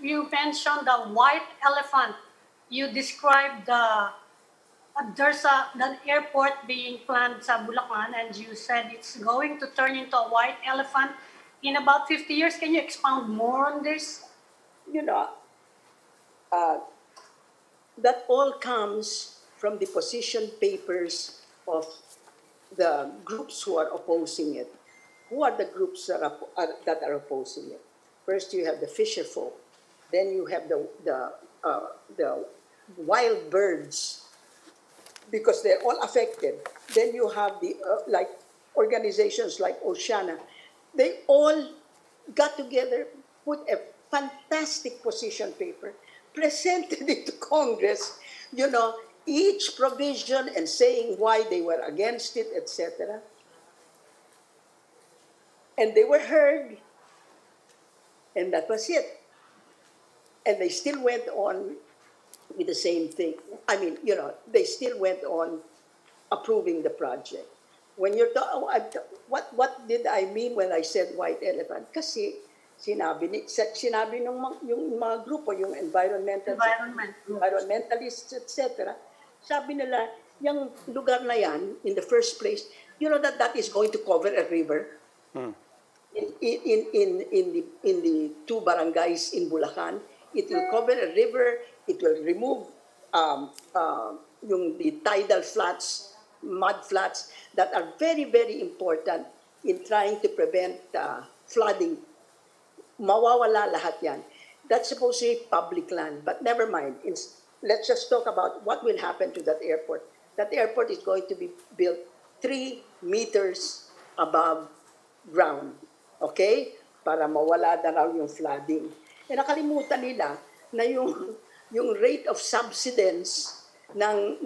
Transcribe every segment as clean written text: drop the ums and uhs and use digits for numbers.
You mentioned the white elephant. You described there's an airport being planned sa Bulacan, and you said it's going to turn into a white elephant in about 50 years. Can you expound more on this? You know, that all comes from the position papers of the groups who are opposing it. Who are the groups that are opposing it? First, you have the fisher folk. Then you have the wild birds, because they're all affected. Then you have the like organizations like Oceana. They all got together, put a fantastic position paper, presented it to Congress, each provision and saying why they were against it, etc. And they were heard, and that was it. And they still went on with the same thing. I mean, they still went on approving the project. When you're what did I mean when I said white elephant? Kasi sinabi yung mga grupo, yung environmentalists, etc. Sabi nila, yung lugar na yan, in the first place, that is going to cover a river. In the two barangays in Bulacan. It will cover a river. It will remove the tidal flats, mud flats that are very, very important in trying to prevent flooding. Mawawala lahat yan. That's supposed to be public land, but never mind. Let's just talk about what will happen to that airport. That airport is going to be built 3 meters above ground. Okay? Para mawala na raw yung flooding. E nakalimutan nila na yung rate of subsidence ng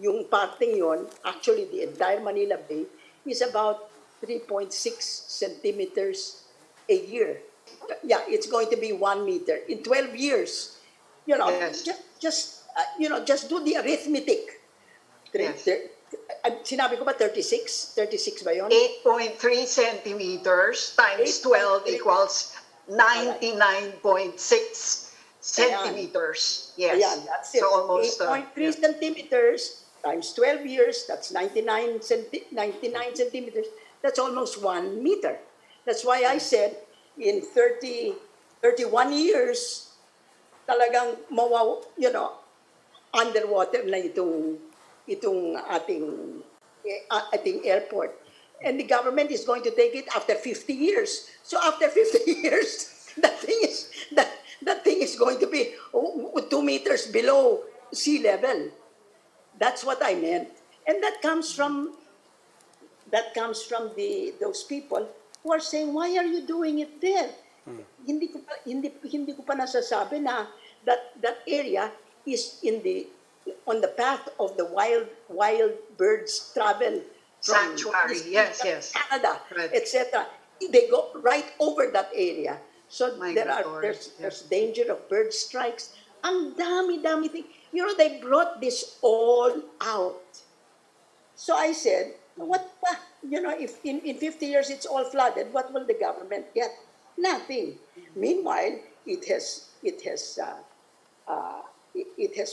yung parting yon, actually the entire Manila Bay, is about 3.6 centimeters a year. Yeah, it's going to be 1 meter in 12 years. Yes. Just do the arithmetic. Yes. Sinabi ko ba 36? 36 ba yun? 8.3 centimeters times 12 equals 99.6 centimeters. Yes. Ayan, that's it. So almost 8.3 centimeters times 12 years, that's 99 centimeters. That's almost 1 meter. That's why I said in 31 years, talagang underwater na itong ating airport. And the government is going to take it after 50 years. So after 50 years, that thing is going to be 2 meters below sea level. That's what I meant. And that comes from those people who are saying, why are you doing it there? Hindi ko pa nasasabi na that area is on the path of the wild birds travel from sanctuary, yes, Canada, right, etc. They go right over that area. So there's danger of bird strikes. Ang dami thing. They brought this all out. So I said, if in 50 years it's all flooded, what will the government get? Nothing. Meanwhile, it has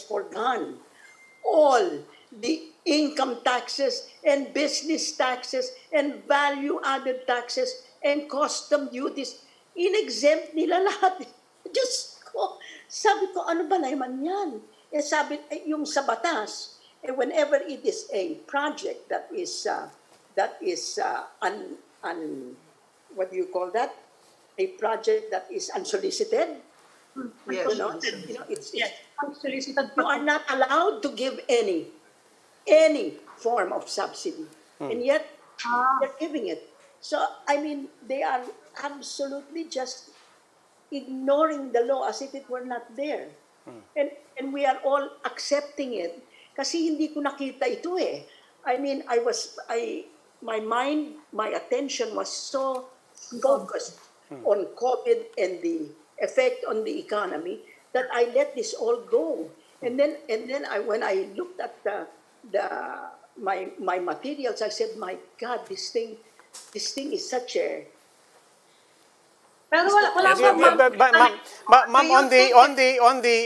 forgone all the income taxes and business taxes and value-added taxes and custom duties. In-exempt nila lahat. Diyos ko, sabi ko, ano ba naman yan? Sabi, yung sa batas, whenever it is a project that is what do you call that? A project that is unsolicited. Yes. It's unsolicited. You are not allowed to give any form of subsidy, and yet they're giving it. So I mean, they are absolutely just ignoring the law as if it were not there, and we are all accepting it. Kasi hindi ko nakita ito eh. I mean, my attention was so focused on COVID and the effect on the economy that I let this all go. And then when I looked at my materials, I said, my God, this thing is such a Pero wala Yes, pa, ma'am. ma'am. Ma'am, Do you think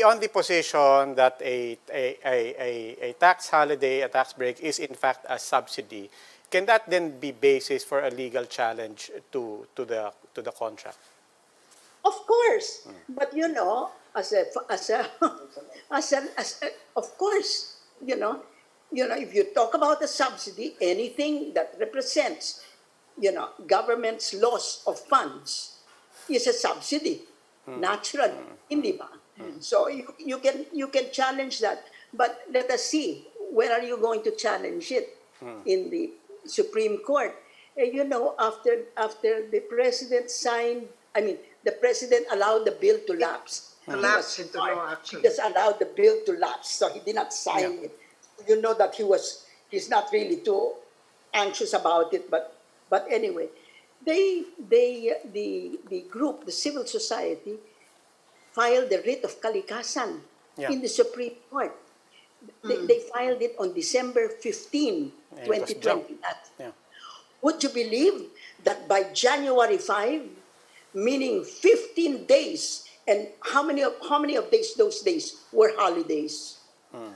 on the position that a tax holiday, a tax break is in fact a subsidy, can that then be basis for a legal challenge to the contract? Of course, but as a, of course, if you talk about a subsidy, anything that represents, government's loss of funds is a subsidy, naturally, hindi ba? So you can challenge that, but let us see, where are you going to challenge it in the Supreme Court? And after the president signed, I mean, the president allowed the bill to lapse. to He was lapse into smart. law, He actually? just allowed the bill to lapse, so he did not sign it. You know that he's not really too anxious about it, but anyway, the group, the civil society, filed the writ of kalikasan Yeah. in the Supreme Court. They filed it on December 15, And it was jumped. 2020. Yeah. Would you believe that by January 5, meaning 15 days, and how many of those days were holidays?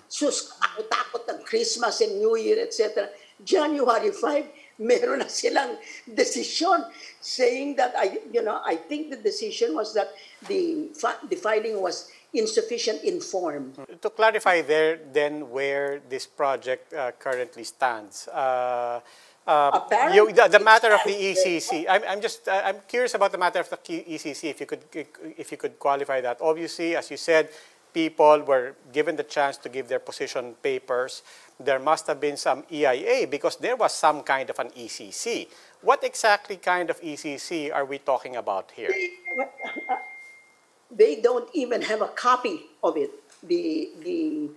Sus, takot ng Christmas and New Year, etc. January 5, meron na silang decision saying that I think the decision was that the filing was insufficient in form. To clarify there, then where this project currently stands. Apparently, The matter of the it stands ECC. I'm curious about the matter of the ECC. If you could qualify that. Obviously, as you said, people were given the chance to give their position papers. There must have been some EIA because there was some kind of an ECC. What exactly kind of ECC are we talking about here? They don't even have a copy of it. The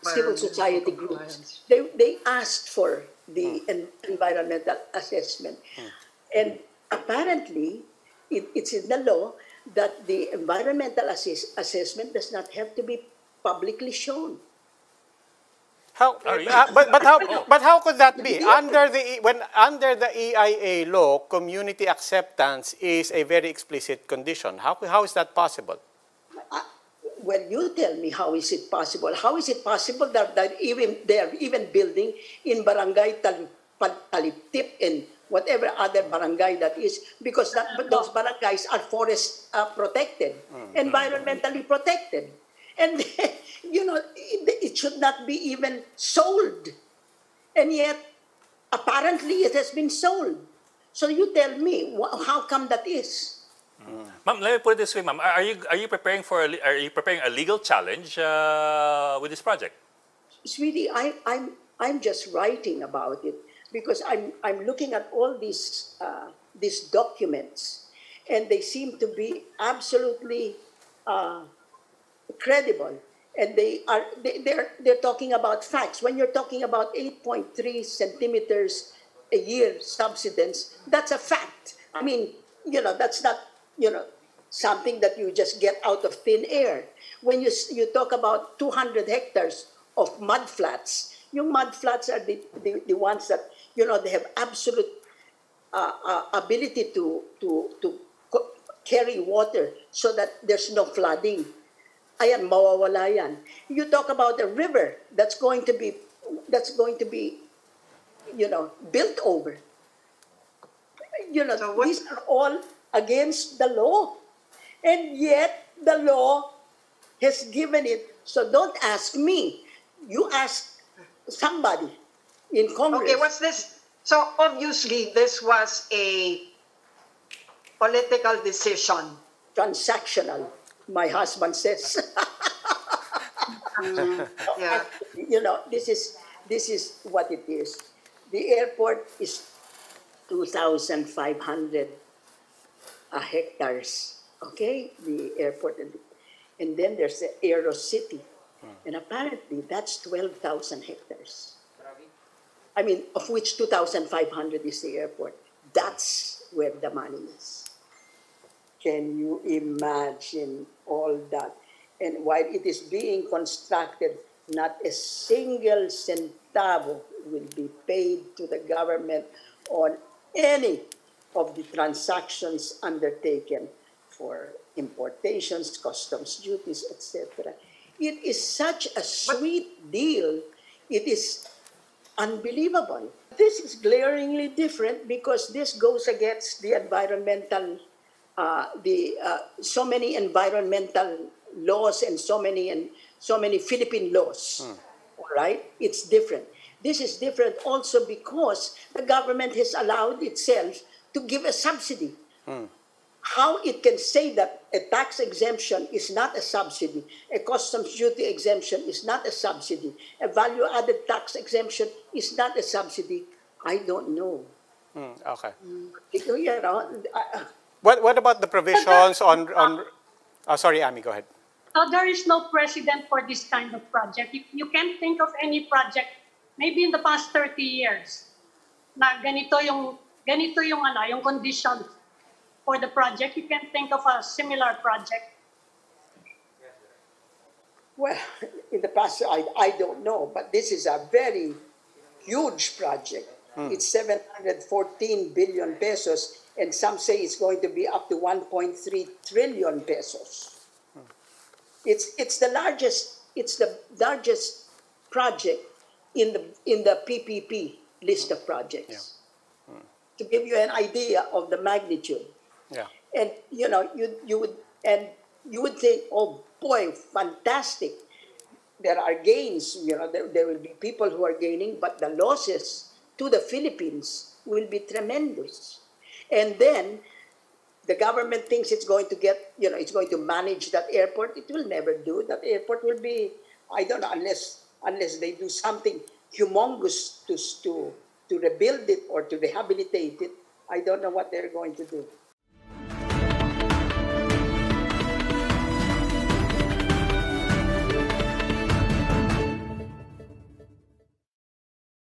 civil society groups, they asked for the environmental assessment, and apparently it's in the law that the environmental assessment does not have to be publicly shown. How, but how could that be? Under the EIA law, community acceptance is a very explicit condition. How is that possible? Well, you tell me, how is it possible? How is it possible that they are even building in Barangay Taliptip and whatever other barangay that is, because those barangays are forest protected, environmentally protected. And, it should not be even sold. And yet, apparently, it has been sold. So you tell me, how come that is? Ma'am, let me put it this way, ma'am. Are you preparing a legal challenge with this project? Sweetie, I'm just writing about it because I'm looking at all these documents, and they seem to be absolutely credible, and they're talking about facts. When you're talking about 8.3 centimeters a year subsidence, that's a fact. I mean, that's not something that you just get out of thin air. When you talk about 200 hectares of mud flats, yung mud flats are the ones that they have absolute ability to carry water so that there's no flooding. Ayan, mawawala yan. You talk about a river that's going to be built over. These are all against the law. And yet the law has given it. So don't ask me. You ask somebody in Congress. Okay, what's this? So obviously this was a political decision. Transactional, my husband says. Yeah. This is what it is. The airport is 2,500 hectares. Okay, the airport, and then there's the Aero City, and apparently that's 12,000 hectares. I mean, of which 2,500 is the airport. That's where the money is. Can you imagine all that? And while it is being constructed, not a single centavo will be paid to the government on any of the transactions undertaken for importations, customs duties, etc. It is such a sweet deal. It is unbelievable. This is glaringly different because this goes against the environmental, so many environmental laws and so many Philippine laws. All right, it's different. This is different also because the government has allowed itself to give a subsidy. How it can say that a tax exemption is not a subsidy, a customs duty exemption is not a subsidy, a value-added tax exemption is not a subsidy, I don't know. Okay. You know, What about the provisions on sorry, Amy, go ahead. So there is no precedent for this kind of project. You can't think of any project, maybe in the past 30 years, na yung conditions for the project. You can think of a similar project. well, in the past, I don't know, but this is a very huge project. It's 714 billion pesos, and some say it's going to be up to 1.3 trillion pesos. It's the largest project in the PPP list of projects. To give you an idea of the magnitude. Yeah. And you would think, oh boy, fantastic. There are gains, there will be people who are gaining, but the losses to the Philippines will be tremendous. And then the government thinks it's going to it's going to manage that airport. It will never do. That airport will be, I don't know, unless they do something humongous to rebuild it or to rehabilitate it. I don't know what they're going to do.